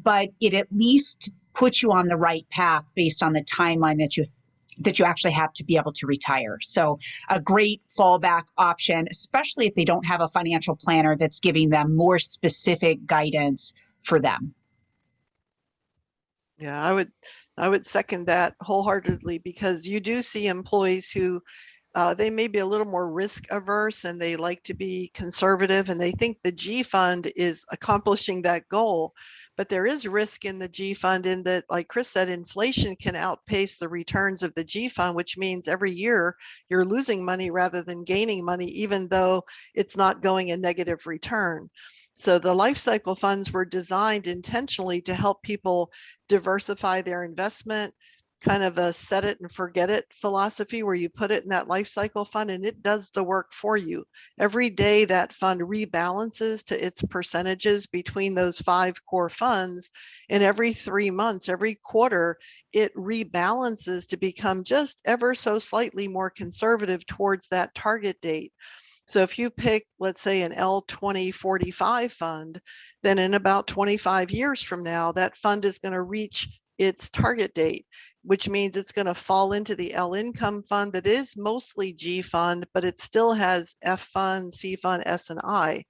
but it at least puts you on the right path based on the timeline that you actually have to be able to retire. So a great fallback option, especially if they don't have a financial planner that's giving them more specific guidance for them. Yeah, I would second that wholeheartedly, because you do see employees who they may be a little more risk averse and they like to be conservative and they think the G fund is accomplishing that goal. But there is risk in the G fund in that, like Chris said, inflation can outpace the returns of the G fund, which means every year you're losing money rather than gaining money, even though it's not going a negative return. So the life cycle funds were designed intentionally to help people diversify their investment, kind of a set it and forget it philosophy where you put it in that life cycle fund and it does the work for you. Every day that fund rebalances to its percentages between those 5 core funds, and every 3 months, every quarter, it rebalances to become just ever so slightly more conservative towards that target date. So if you pick, let's say, an L2045 fund, then in about 25 years from now, that fund is going to reach its target date, which means it's going to fall into the L income fund that is mostly G fund, but it still has F fund, C fund, S, and I.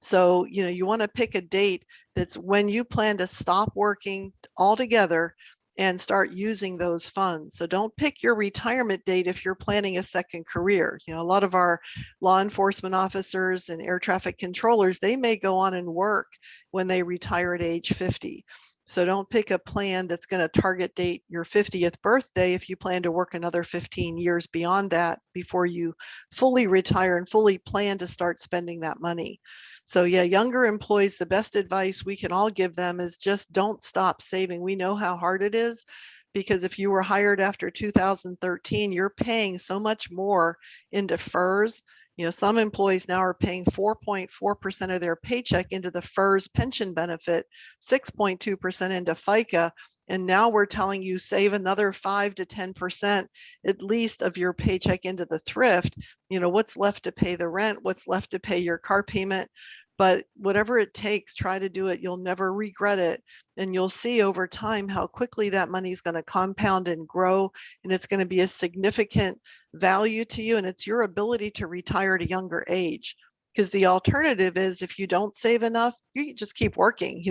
So, you want to pick a date that's when you plan to stop working altogether and start using those funds. So don't pick your retirement date if you're planning a second career. A lot of our law enforcement officers and air traffic controllers, they may go on and work when they retire at age 50. So don't pick a plan that's going to target date your 50th birthday if you plan to work another 15 years beyond that before you fully retire and fully plan to start spending that money. So yeah, younger employees, the best advice we can all give them is just don't stop saving. We know how hard it is, because if you were hired after 2013, you're paying so much more into FERS. Some employees now are paying 4.4% of their paycheck into the FERS pension benefit, 6.2% into FICA. And now we're telling you save another 5 to 10% at least of your paycheck into the thrift. What's left to pay the rent, what's left to pay your car payment. But whatever it takes, try to do it. You'll never regret it. And you'll see over time how quickly that money is going to compound and grow. And it's going to be a significant value to you. And it's your ability to retire at a younger age. Because the alternative is, if you don't save enough, you just keep working.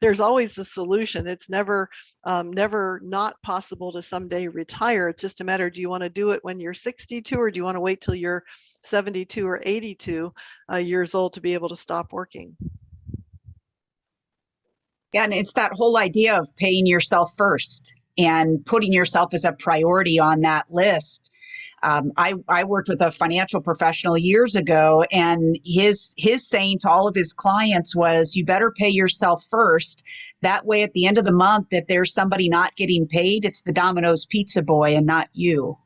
There's always a solution. It's never not possible to someday retire. It's just a matter, do you want to do it when you're 62, or do you want to wait till you're 72 or 82 years old to be able to stop working? Yeah, and it's that whole idea of paying yourself first and putting yourself as a priority on that list. I worked with a financial professional years ago, and his saying to all of his clients was, you better pay yourself first. That way, at the end of the month, if there's somebody not getting paid, it's the Domino's pizza boy and not you,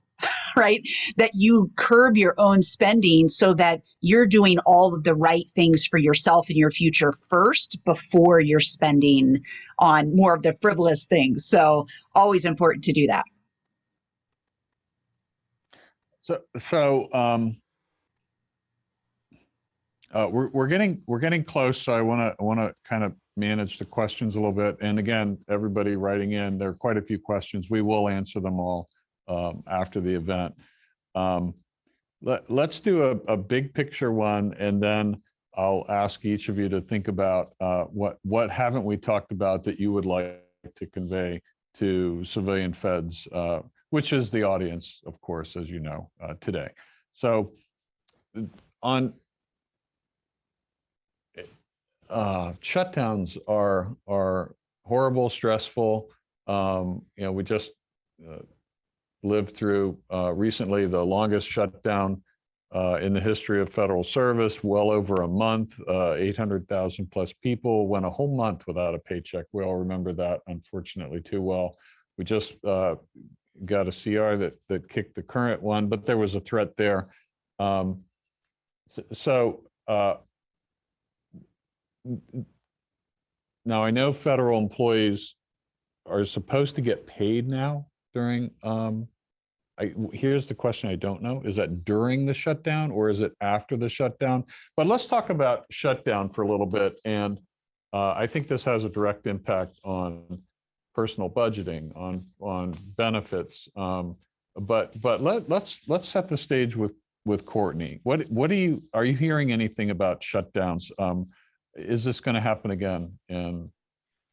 right? That you curb your own spending so that you're doing all of the right things for yourself and your future first before you're spending on more of the frivolous things. So always important to do that. We're getting close. So I want to kind of manage the questions a little bit. And again, everybody writing in, there are quite a few questions. We will answer them all after the event. Let's do a big picture one, and then I'll ask each of you to think about what haven't we talked about that you would like to convey to civilian feds, which is the audience, of course, as you know, today. So on shutdowns are horrible, stressful. We just lived through recently the longest shutdown in the history of federal service, well over a month, 800,000 plus people went a whole month without a paycheck. We all remember that, unfortunately, too well. We just got a CR that kicked the current one, but there was a threat there. Now I know federal employees are supposed to get paid now during, here's the question I don't know, is that during the shutdown or is it after the shutdown? But let's talk about shutdown for a little bit. And I think this has a direct impact on personal budgeting, on benefits. But let's set the stage with Courtney. Are you hearing anything about shutdowns? Is this going to happen again in,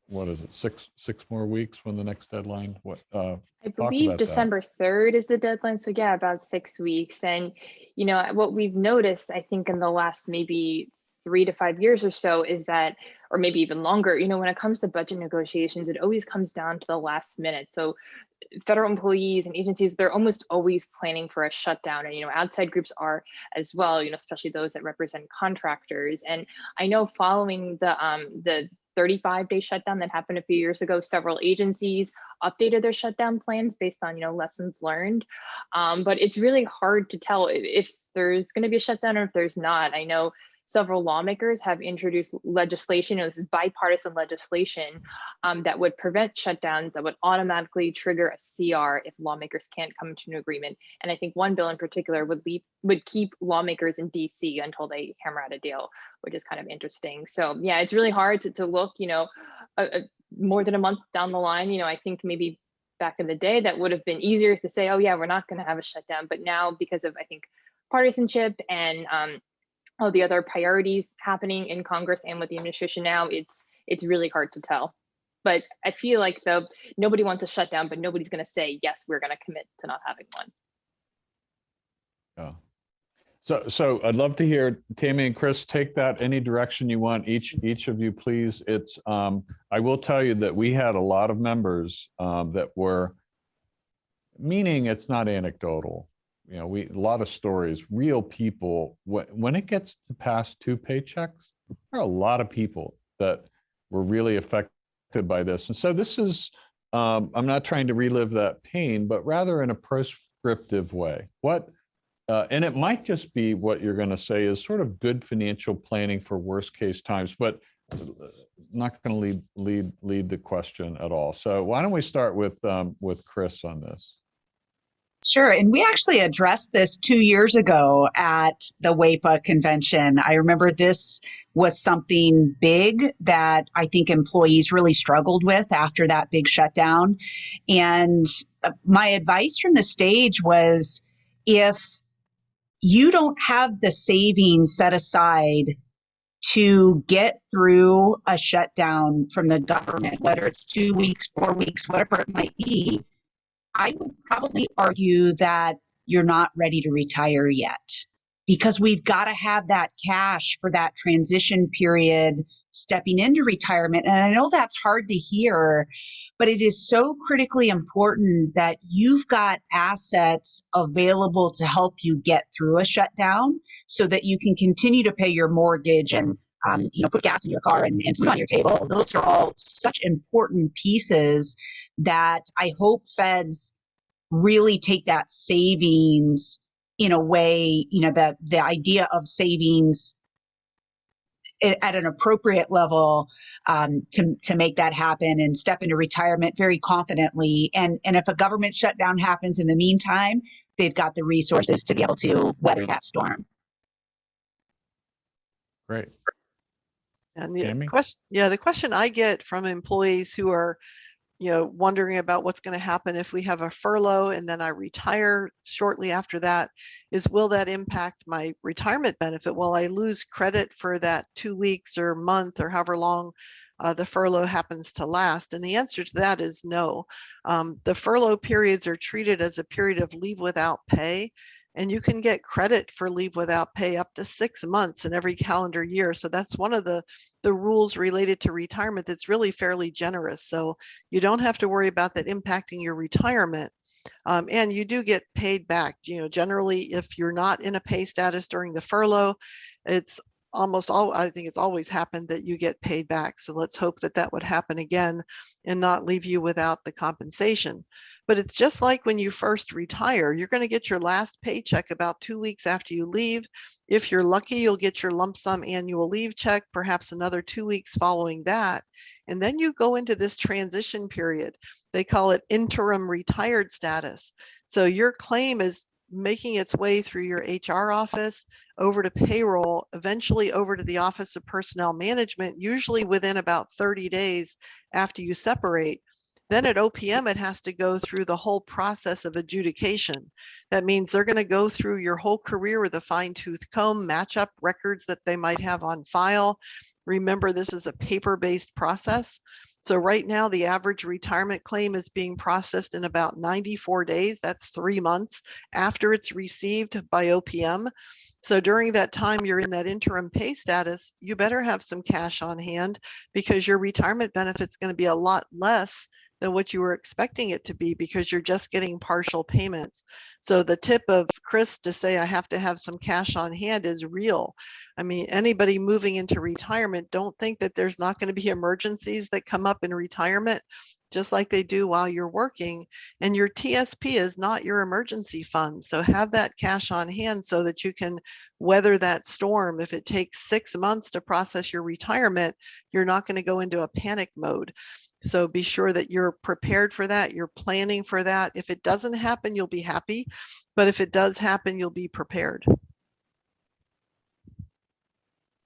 what is it, six more weeks when the next deadline? I believe December 3rd is the deadline. So yeah, about 6 weeks. And what we've noticed, I think in the last maybe 3 to 5 years or so, is that, or maybe even longer, when it comes to budget negotiations, it always comes down to the last minute. So federal employees and agencies, they're almost always planning for a shutdown, and outside groups are as well, especially those that represent contractors. And I know following the 35-day shutdown that happened a few years ago. Several agencies updated their shutdown plans based on, lessons learned. But it's really hard to tell if there's going to be a shutdown or if there's not. I know several lawmakers have introduced legislation, this is bipartisan legislation, that would prevent shutdowns, that would automatically trigger a CR if lawmakers can't come to an agreement. And I think one bill in particular would keep lawmakers in DC until they hammer out a deal, which is kind of interesting. So yeah, it's really hard to look, more than a month down the line. I think maybe back in the day that would have been easier to say, oh yeah, we're not going to have a shutdown. But now, because of, I think, partisanship and all the other priorities happening in Congress and with the administration now, it's really hard to tell. But I feel like nobody wants a shutdown, but nobody's going to say, yes, we're going to commit to not having one. Yeah. So I'd love to hear Tammy and Chris take that any direction you want. Each of you, please. It's I will tell you that we had a lot of members that were, meaning it's not anecdotal. A lot of stories, real people. When it gets to past 2 paychecks, there are a lot of people that were really affected by this. And so this is, I'm not trying to relive that pain, but rather in a prescriptive way. And it might just be what you're going to say is sort of good financial planning for worst case times, but not going to lead the question at all. So why don't we start with Chris on this? Sure. And we actually addressed this 2 years ago at the WAEPA convention. I remember this was something big that I think employees really struggled with after that big shutdown. And my advice from the stage was, if you don't have the savings set aside to get through a shutdown from the government, whether it's 2 weeks, 4 weeks, whatever it might be, I would probably argue that you're not ready to retire yet, because we've got to have that cash for that transition period stepping into retirement. And I know that's hard to hear, but it is so critically important that you've got assets available to help you get through a shutdown so that you can continue to pay your mortgage and put gas in your car and food on your table. Those are all such important pieces that I hope feds really take that savings in a way, that the idea of savings at an appropriate level to make that happen and step into retirement very confidently. And if a government shutdown happens in the meantime, they've got the resources to be able to weather that storm. Great. And Tammy? the question I get from employees who are, wondering about what's going to happen if we have a furlough and then I retire shortly after that is, will that impact my retirement benefit? Will I lose credit for that 2 weeks or month or however long the furlough happens to last? And the answer to that is no. The furlough periods are treated as a period of leave without pay. And you can get credit for leave without pay up to 6 months in every calendar year. So that's one of the rules related to retirement that's really fairly generous. So you don't have to worry about that impacting your retirement. And you do get paid back. Generally, if you're not in a pay status during the furlough, it's I think it's always happened that you get paid back. So let's hope that would happen again and not leave you without the compensation. But it's just like when you first retire, you're going to get your last paycheck about 2 weeks after you leave. If you're lucky, you'll get your lump sum annual leave check, perhaps another 2 weeks following that. And then you go into this transition period. They call it interim retired status. So your claim is making its way through your HR office, over to payroll, eventually over to the Office of Personnel Management, usually within about 30 days after you separate. Then at OPM, it has to go through the whole process of adjudication. That means they're going to go through your whole career with a fine-tooth comb, match up records that they might have on file. Remember, this is a paper-based process. So right now, the average retirement claim is being processed in about 94 days. That's 3 months after it's received by OPM. So during that time you're in that interim pay status, you better have some cash on hand, because your retirement benefit's going to be a lot less than what you were expecting it to be because you're just getting partial payments. So the tip of Chris to say, I have to have some cash on hand is real. I mean, anybody moving into retirement, don't think that there's not going to be emergencies that come up in retirement, just like they do while you're working. And your TSP is not your emergency fund. So have that cash on hand so that you can weather that storm. If it takes 6 months to process your retirement, you're not going to go into a panic mode. So be sure that you're prepared for that. You're planning for that. If it doesn't happen, you'll be happy. But if it does happen, you'll be prepared.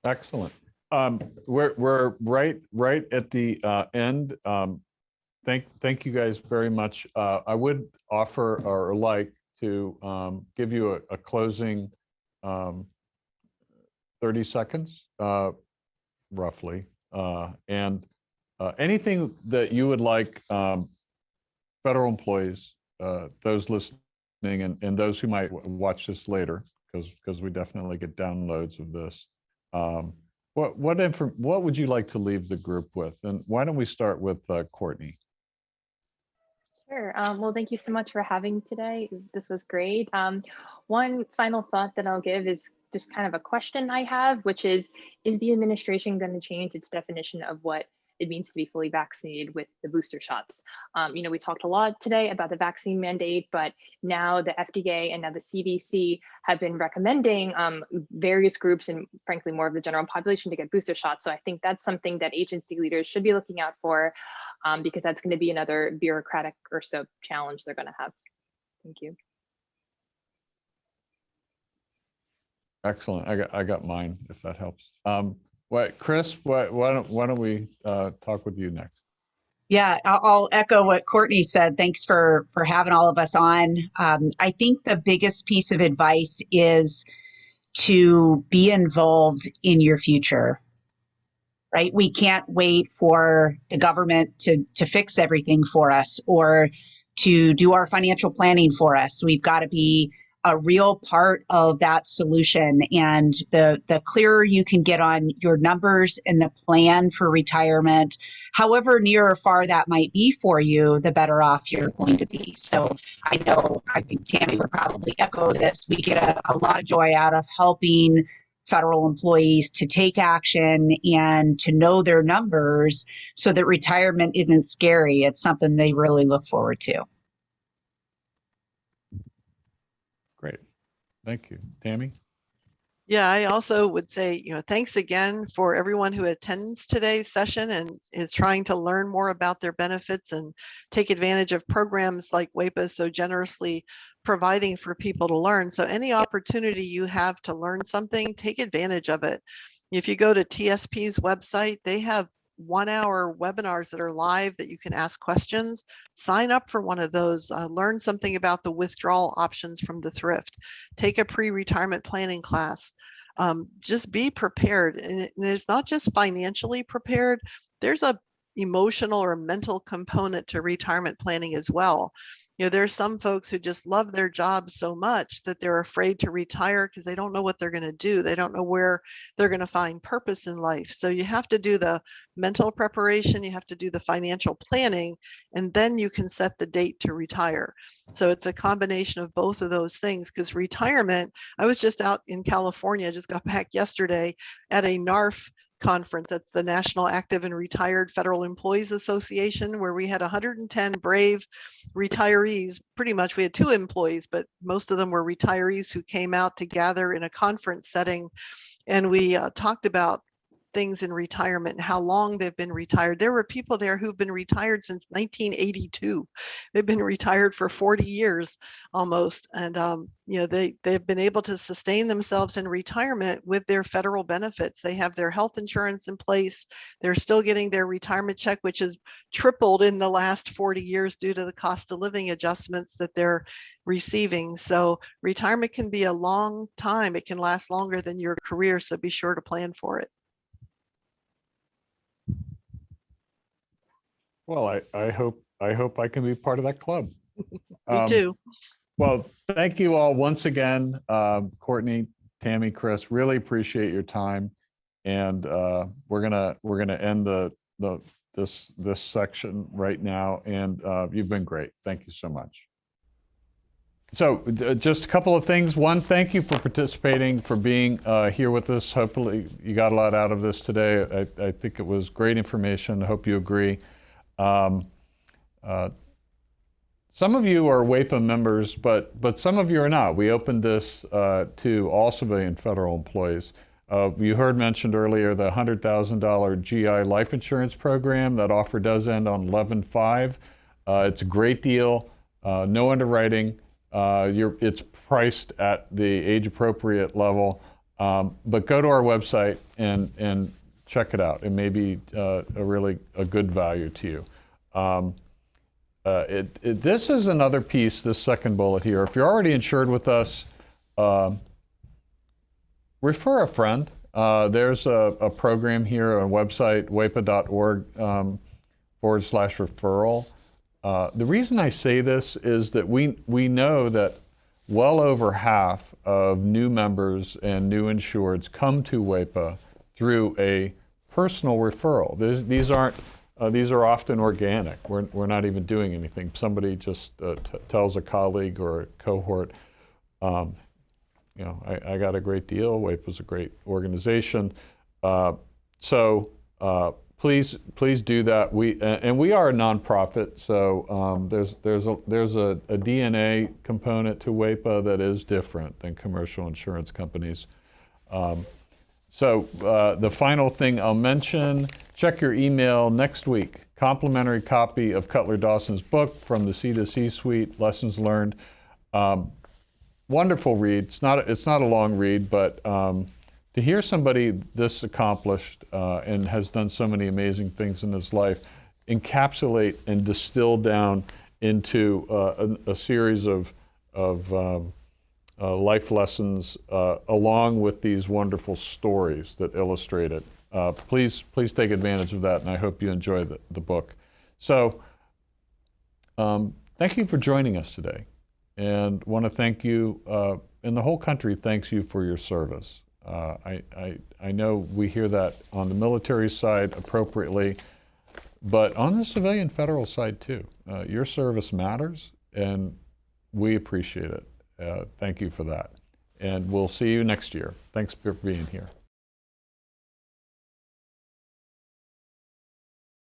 Excellent. We're right at the end. Thank you guys very much. I would offer or like to give you a closing 30 seconds, roughly, and anything that you would like federal employees, those listening, and those who might watch this later, because we definitely get downloads of this. What would you like to leave the group with? And why don't we start with Courtney? Sure. Well, thank you so much for having me today. This was great. One final thought that I'll give is just kind of a question I have, which is the administration going to change its definition of what it means to be fully vaccinated with the booster shots? We talked a lot today about the vaccine mandate, but now the FDA and now the CDC have been recommending various groups and frankly, more of the general population to get booster shots. So I think that's something that agency leaders should be looking out for because that's going to be another bureaucratic or so challenge they're going to have. Thank you. Excellent. I got mine, if that helps. Chris, why don't we talk with you next? Yeah, I'll echo what Courtney said. Thanks for having all of us on. I think the biggest piece of advice is to be involved in your future, right? We can't wait for the government to fix everything for us or to do our financial planning for us. We've got to be a real part of that solution. And the clearer you can get on your numbers and the plan for retirement, however near or far that might be for you, the better off you're going to be. So I think Tammy would probably echo this. We get a lot of joy out of helping federal employees to take action and to know their numbers so that retirement isn't scary. It's something they really look forward to. Great. Thank you. Tammy? Yeah, I also would say, thanks again for everyone who attends today's session and is trying to learn more about their benefits and take advantage of programs like WAEPA is so generously providing for people to learn. So any opportunity you have to learn something, take advantage of it. If you go to TSP's website, they have 1-hour webinars that are live that you can ask questions. Sign up for one of those, learn something about the withdrawal options from the thrift, take a pre-retirement planning class. Just be prepared. And it's not just financially prepared, there's a emotional or mental component to retirement planning as well. There's some folks who just love their jobs so much that they're afraid to retire because they don't know what they're going to do. They don't know where they're going to find purpose in life. So you have to do the mental preparation, you have to do the financial planning, and then you can set the date to retire. So it's a combination of both of those things, because retirement, I was just out in California, just got back yesterday at a NARF conference. That's the National Active and Retired Federal Employees Association, where we had 110 brave retirees. Pretty much we had 2 employees, but most of them were retirees who came out to gather in a conference setting. And we talked about things in retirement and how long they've been retired. There were people there who've been retired since 1982. They've been retired for 40 years almost. And, they've been able to sustain themselves in retirement with their federal benefits. They have their health insurance in place. They're still getting their retirement check, which has tripled in the last 40 years due to the cost of living adjustments that they're receiving. So retirement can be a long time. It can last longer than your career. So be sure to plan for it. Well, I hope I can be part of that club. Me too. Well, thank you all once again, Courtney, Tammy, Chris. Really appreciate your time, and we're gonna end the this section right now, and you've been great. Thank you so much. So just a couple of things. One, thank you for participating, for being here with us. Hopefully you got a lot out of this today. I think it was great information. I hope you agree. Some of you are WAEPA members, but some of you are not. We opened this to all civilian federal employees. You heard mentioned earlier the $100,000 GI life insurance program. That offer does end on 11/5. It's a great deal, no underwriting. It's priced at the age-appropriate level, but go to our website and check it out. It may be a good value to you. This is another piece, this second bullet here. If you're already insured with us, refer a friend. There's a program here on website, waepa.org/referral. The reason I say this is that we know that well over half of new members and new insureds come to WAEPA through a personal referral. These are often organic. We're not even doing anything. Somebody just tells a colleague or a cohort, I got a great deal. WAEPA's a great organization. So please do that. We are a nonprofit, so there's a DNA component to WAEPA that is different than commercial insurance companies. So the final thing I'll mention, check your email next week. Complimentary copy of Cutler Dawson's book, From the C to C-Suite, Lessons Learned. Wonderful read. It's not a long read, but to hear somebody this accomplished and has done so many amazing things in his life encapsulate and distill down into a series of life lessons along with these wonderful stories that illustrate it. Please take advantage of that, and I hope you enjoy the book. So thank you for joining us today, and want to thank you, and the whole country thanks you for your service. I know we hear that on the military side appropriately, but on the civilian federal side too. Your service matters, and we appreciate it. Thank you for that. And we'll see you next year. Thanks for being here.